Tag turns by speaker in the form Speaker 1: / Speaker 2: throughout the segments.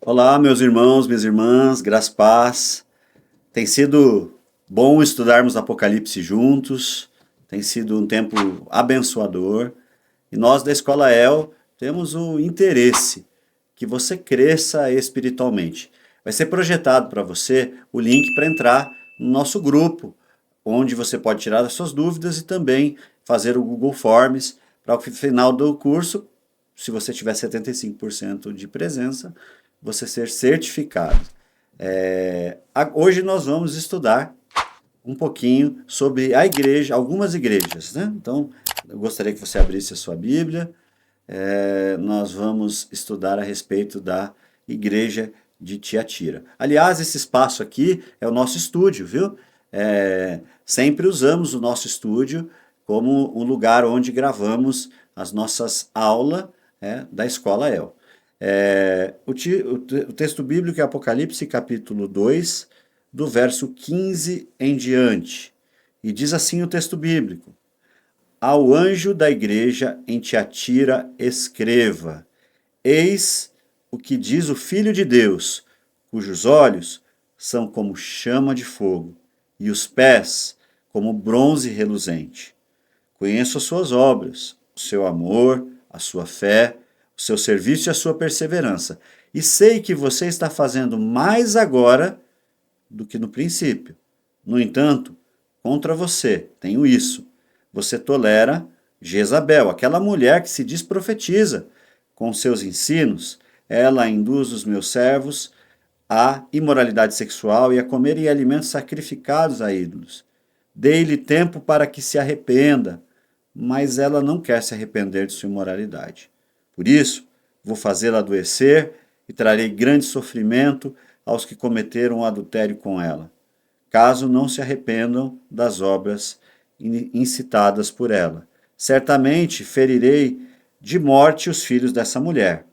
Speaker 1: Olá, meus irmãos, minhas irmãs, graça e paz. Tem sido bom estudarmos Apocalipse juntos, tem sido um tempo abençoador. E nós da Escola El temos o interesse que você cresça espiritualmente. Vai ser projetado para você o link para entrar no nosso grupo, onde você pode tirar as suas dúvidas e também fazer o Google Forms para o final do curso, se você tiver 75% de presença, você ser certificado. Hoje nós vamos estudar um pouquinho sobre a igreja, algumas igrejas, né? Então, eu gostaria que você abrisse a sua Bíblia. Nós vamos estudar a respeito da igreja de Tiatira. Aliás, esse espaço aqui é o nosso estúdio, viu? Sempre usamos o nosso estúdio como um lugar onde gravamos as nossas aulas da Escola El. O texto bíblico é Apocalipse capítulo 2, do verso 15 em diante. E diz assim o texto bíblico: Ao anjo da igreja em Tiatira escreva: Eis o que diz o Filho de Deus, cujos olhos são como chama de fogo, e os pés como bronze reluzente. Conheço as suas obras, o seu amor, a sua fé, o seu serviço e a sua perseverança, e sei que você está fazendo mais agora do que no princípio. No entanto, contra você tenho isso: você tolera Jezabel, aquela mulher que se diz profetiza. Com seus ensinos, ela induz os meus servos à imoralidade sexual e a comerem alimentos sacrificados a ídolos. Dei-lhe tempo para que se arrependa, mas ela não quer se arrepender de sua imoralidade. Por isso, vou fazê-la adoecer e trarei grande sofrimento aos que cometeram adultério com ela, caso não se arrependam das obras incitadas por ela. Certamente ferirei de morte os filhos dessa mulher.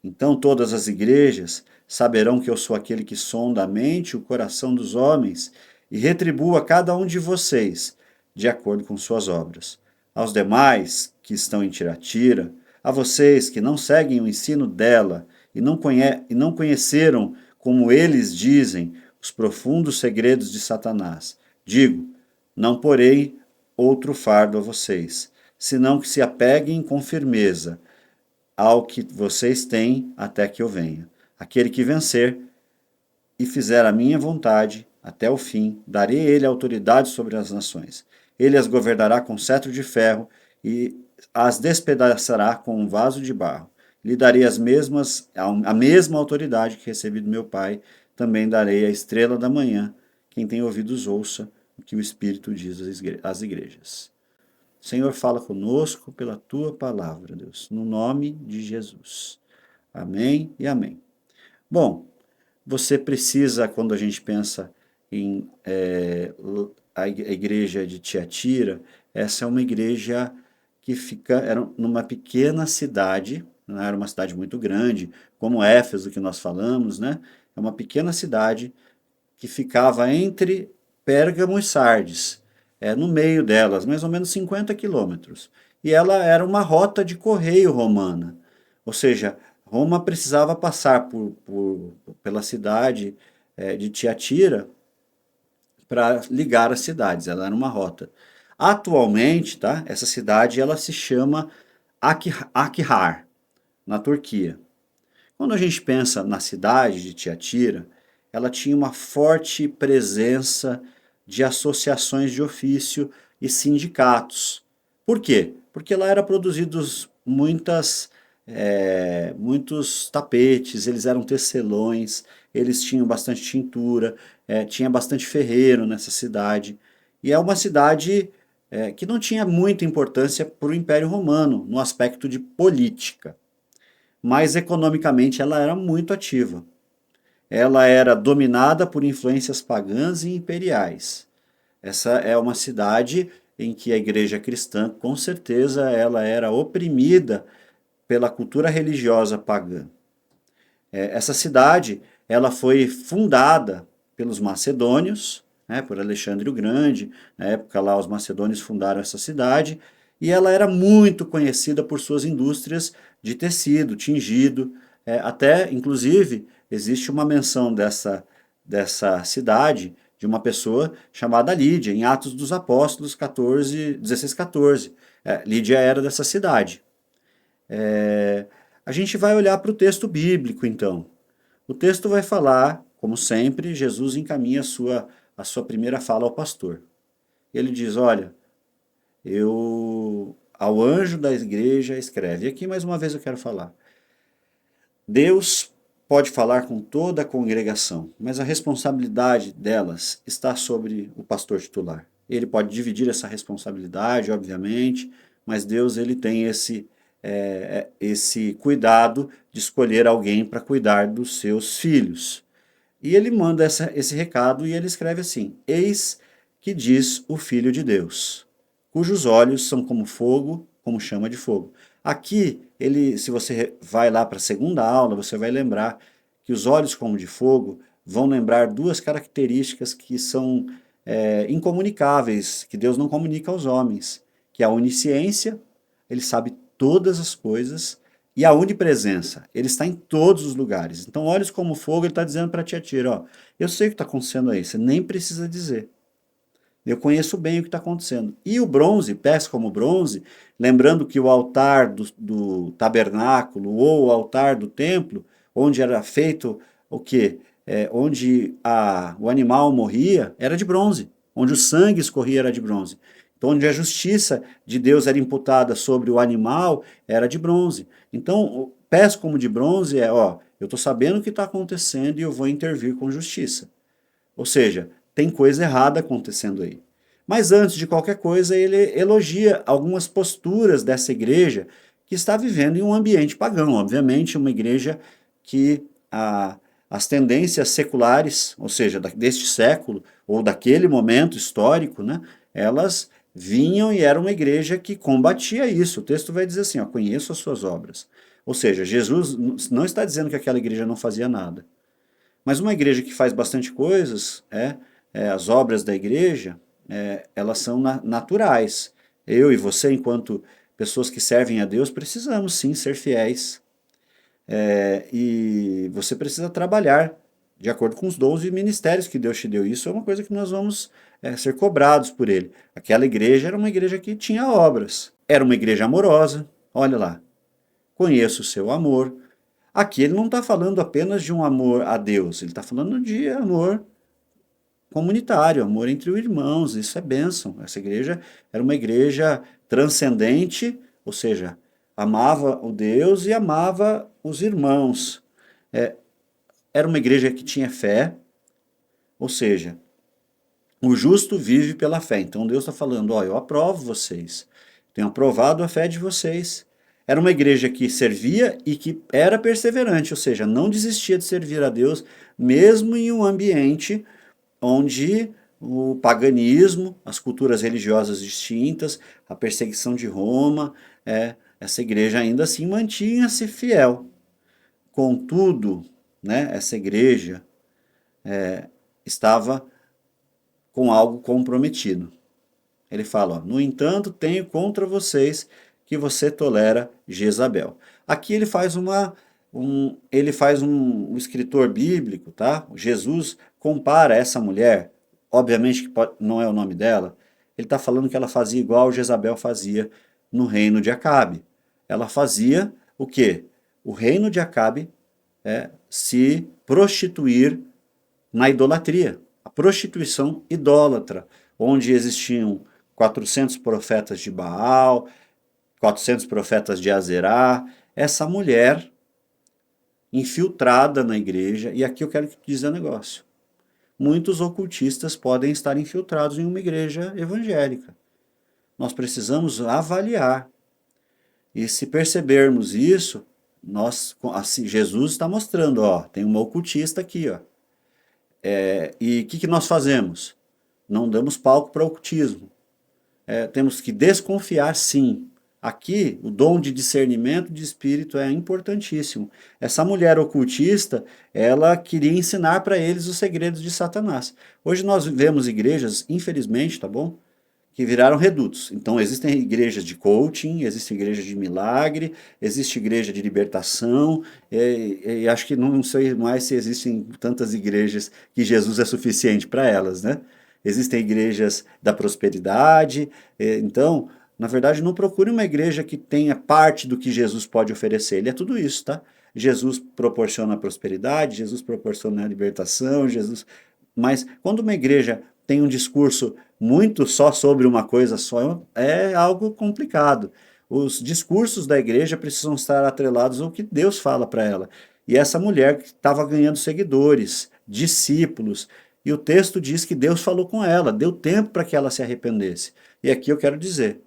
Speaker 1: Então todas as igrejas saberão que eu sou aquele que sonda a mente e o coração dos homens e retribuo a cada um de vocês de acordo com suas obras. Aos demais que estão em Tiatira, a vocês que não seguem o ensino dela e não conheceram, como eles dizem, os profundos segredos de Satanás, digo: não porei outro fardo a vocês, senão que se apeguem com firmeza ao que vocês têm até que eu venha. Aquele que vencer e fizer a minha vontade até o fim, darei a ele autoridade sobre as nações. Ele as governará com cetro de ferro e as despedaçará com um vaso de barro. Lhe darei a mesma autoridade que recebi do meu Pai, também darei a estrela da manhã. Quem tem ouvidos ouça o que o Espírito diz às igrejas. Senhor, fala conosco pela tua palavra, Deus, no nome de Jesus. Amém e amém. Bom, você precisa, quando a gente pensa em a igreja de Tiatira, essa é uma igreja que era numa pequena cidade, não era uma cidade muito grande, como Éfeso, que nós falamos, né? É uma pequena cidade que ficava entre Pérgamo e Sardes, no meio delas, mais ou menos 50 quilômetros. E ela era uma rota de correio romana, ou seja, Roma precisava passar pela cidade de Tiatira para ligar as cidades, ela era uma rota. Atualmente, tá, essa cidade ela se chama Akhar, na Turquia. Quando a gente pensa na cidade de Tiatira, ela tinha uma forte presença de associações de ofício e sindicatos. Por quê? Porque lá era produzidos muitos tapetes, eles eram tecelões, eles tinham bastante tintura, tinha bastante ferreiro nessa cidade. E é uma cidade que não tinha muita importância para o Império Romano no aspecto de política, mas economicamente ela era muito ativa. Ela era dominada por influências pagãs e imperiais. Essa é uma cidade em que a igreja cristã, com certeza, ela era oprimida pela cultura religiosa pagã. Essa cidade ela foi fundada pelos macedônios, né, por Alexandre o Grande. Na época lá os macedônios fundaram essa cidade e ela era muito conhecida por suas indústrias de tecido, tingido. Até, inclusive, existe uma menção dessa cidade, de uma pessoa chamada Lídia, em Atos dos Apóstolos 14, 16, 14. Lídia era dessa cidade. É, a gente vai olhar para o texto bíblico, então. O texto vai falar, como sempre, Jesus encaminha a sua primeira fala ao pastor. Ele diz, olha, ao anjo da igreja escreve. E aqui mais uma vez eu quero falar. Deus pode falar com toda a congregação, mas a responsabilidade delas está sobre o pastor titular. Ele pode dividir essa responsabilidade, obviamente, mas Deus ele tem esse cuidado de escolher alguém para cuidar dos seus filhos. E ele manda esse recado e ele escreve assim: Eis que diz o Filho de Deus, cujos olhos são como fogo, como chama de fogo. Aqui, se você vai lá para a segunda aula, você vai lembrar que os olhos como de fogo vão lembrar duas características que são incomunicáveis, que Deus não comunica aos homens, que é a onisciência, ele sabe todas as coisas, e a onipresença, ele está em todos os lugares. Então, olhos como fogo, ele está dizendo para Tiatira, ó, eu sei o que está acontecendo aí, você nem precisa dizer. Eu conheço bem o que está acontecendo. E o bronze, pés como bronze, lembrando que o altar do tabernáculo ou o altar do templo, onde era feito o quê? Onde o animal morria, era de bronze. Onde o sangue escorria era de bronze. Então, onde a justiça de Deus era imputada sobre o animal, era de bronze. Então, pés como de bronze eu estou sabendo o que está acontecendo e eu vou intervir com justiça. Ou seja, tem coisa errada acontecendo aí. Mas antes de qualquer coisa, ele elogia algumas posturas dessa igreja que está vivendo em um ambiente pagão. Obviamente, uma igreja que as tendências seculares, ou seja, deste século, ou daquele momento histórico, né, elas vinham e era uma igreja que combatia isso. O texto vai dizer assim, ó, conheço as suas obras. Ou seja, Jesus não está dizendo que aquela igreja não fazia nada. Mas uma igreja que faz bastante coisas, as obras da igreja, elas são naturais. Eu e você, enquanto pessoas que servem a Deus, precisamos sim ser fiéis. E você precisa trabalhar de acordo com os dons e ministérios que Deus te deu. Isso é uma coisa que nós vamos ser cobrados por Ele. Aquela igreja era uma igreja que tinha obras. Era uma igreja amorosa. Olha lá. Conheço o seu amor. Aqui ele não está falando apenas de um amor a Deus, ele está falando de amor comunitário, amor entre irmãos, isso é bênção. Essa igreja era uma igreja transcendente, ou seja, amava o Deus e amava os irmãos. Era uma igreja que tinha fé, ou seja, o justo vive pela fé. Então Deus está falando, eu aprovo vocês, tenho aprovado a fé de vocês. Era uma igreja que servia e que era perseverante, ou seja, não desistia de servir a Deus, mesmo em um ambiente onde o paganismo, as culturas religiosas distintas, a perseguição de Roma, essa igreja ainda assim mantinha-se fiel. Contudo, essa igreja estava com algo comprometido. Ele fala, no entanto, tenho contra vocês que você tolera Jezabel. Aqui ele faz um escritor bíblico, tá? Jesus compara essa mulher, obviamente que não é o nome dela, ele está falando que ela fazia igual Jezabel fazia no reino de Acabe. Ela fazia o quê? O reino de Acabe se prostituir na idolatria, a prostituição idólatra, onde existiam 400 profetas de Baal, 400 profetas de Azerá, essa mulher infiltrada na igreja, e aqui eu quero te dizer um negócio. Muitos ocultistas podem estar infiltrados em uma igreja evangélica. Nós precisamos avaliar. E se percebermos isso, Jesus está mostrando, tem uma ocultista aqui, e o que nós fazemos? Não damos palco para o ocultismo. Temos que desconfiar, sim. Aqui, o dom de discernimento de espírito é importantíssimo. Essa mulher ocultista, ela queria ensinar para eles os segredos de Satanás. Hoje nós vemos igrejas, infelizmente, tá bom? que viraram redutos. Então existem igrejas de coaching, existem igrejas de milagre, existe igreja de libertação, e acho que não sei mais se existem tantas igrejas que Jesus é suficiente para elas, né? Existem igrejas da prosperidade, então, na verdade, não procure uma igreja que tenha parte do que Jesus pode oferecer. Ele é tudo isso, tá? Jesus proporciona a prosperidade, Jesus proporciona a libertação, Jesus. Mas quando uma igreja tem um discurso muito só sobre uma coisa só, é algo complicado. Os discursos da igreja precisam estar atrelados ao que Deus fala para ela. E essa mulher estava ganhando seguidores, discípulos, e o texto diz que Deus falou com ela, deu tempo para que ela se arrependesse. E aqui eu quero dizer,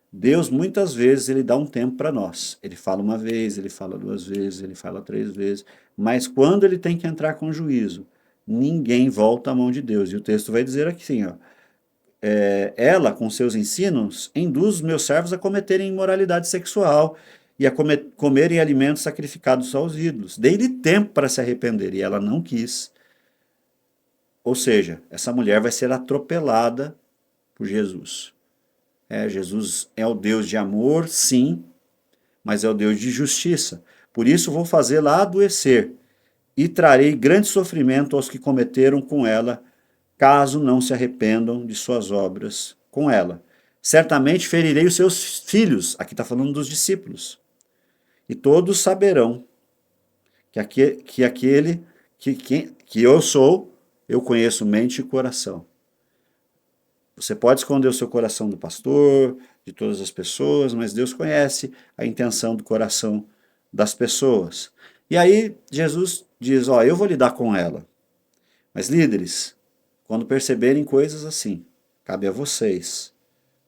Speaker 1: Deus muitas vezes ele dá um tempo para nós. Ele fala uma vez, ele fala duas vezes, ele fala três vezes, mas quando ele tem que entrar com juízo, ninguém volta à mão de Deus. E o texto vai dizer aqui assim, ó, ela, com seus ensinos, induz os meus servos a cometerem imoralidade sexual e a comerem alimentos sacrificados aos ídolos. Dei-lhe tempo para se arrepender e ela não quis. Ou seja, essa mulher vai ser atropelada por Jesus. Jesus é o Deus de amor, sim, mas é o Deus de justiça. Por isso vou fazê-la adoecer e trarei grande sofrimento aos que cometeram com ela, caso não se arrependam de suas obras com ela. Certamente ferirei os seus filhos, aqui está falando dos discípulos, e todos saberão que aquele que eu sou, eu conheço mente e coração. Você pode esconder o seu coração do pastor, de todas as pessoas, mas Deus conhece a intenção do coração das pessoas. E aí Jesus diz, ó, eu vou lidar com ela. Mas líderes, quando perceberem coisas assim, cabe a vocês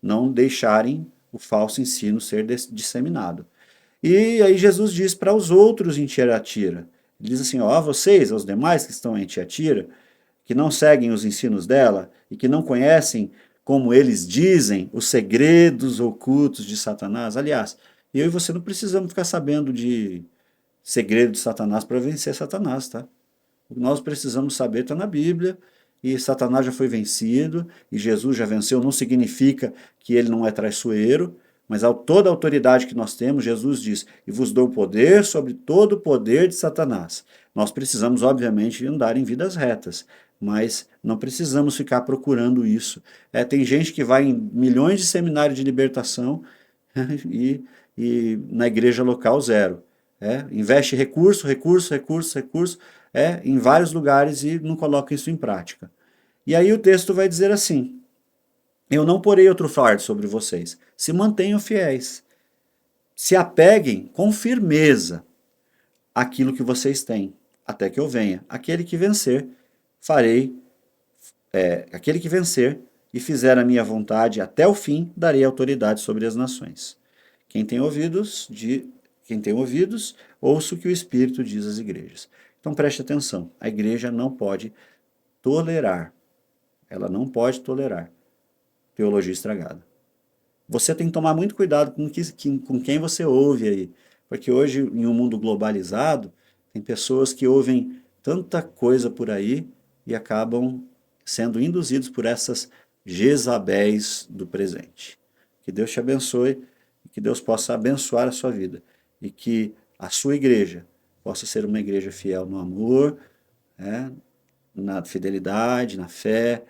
Speaker 1: não deixarem o falso ensino ser disseminado. E aí Jesus diz para os outros em Tiatira, ele diz assim, ó, vocês, aos demais que estão em Tiatira, que não seguem os ensinos dela e que não conhecem, como eles dizem, os segredos ocultos de Satanás. Aliás, eu e você não precisamos ficar sabendo de segredo de Satanás para vencer Satanás, tá? O que nós precisamos saber está na Bíblia, e Satanás já foi vencido, e Jesus já venceu, não significa que ele não é traiçoeiro, mas toda a autoridade que nós temos, Jesus diz, e vos dou poder sobre todo o poder de Satanás. Nós precisamos, obviamente, andar em vidas retas, mas não precisamos ficar procurando isso. Tem gente que vai em milhões de seminários de libertação e na igreja local zero. Investe recurso, em vários lugares e não coloca isso em prática. E aí o texto vai dizer assim, eu não porei outro fardo sobre vocês, se mantenham fiéis, se apeguem com firmeza àquilo que vocês têm, até que eu venha. Aquele que vencer e fizer a minha vontade até o fim, darei autoridade sobre as nações. Quem tem ouvidos, ouça o que o Espírito diz às igrejas. Então preste atenção, a igreja não pode tolerar, ela não pode tolerar teologia estragada. Você tem que tomar muito cuidado com quem você ouve aí, porque hoje, em um mundo globalizado, tem pessoas que ouvem tanta coisa por aí e acabam sendo induzidos por essas Jezabéis do presente. Que Deus te abençoe e que Deus possa abençoar a sua vida e que a sua igreja possa ser uma igreja fiel no amor, na fidelidade, na fé,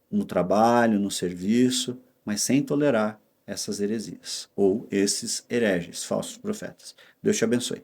Speaker 1: no trabalho, no serviço, mas sem tolerar essas heresias ou esses hereges, falsos profetas. Deus te abençoe.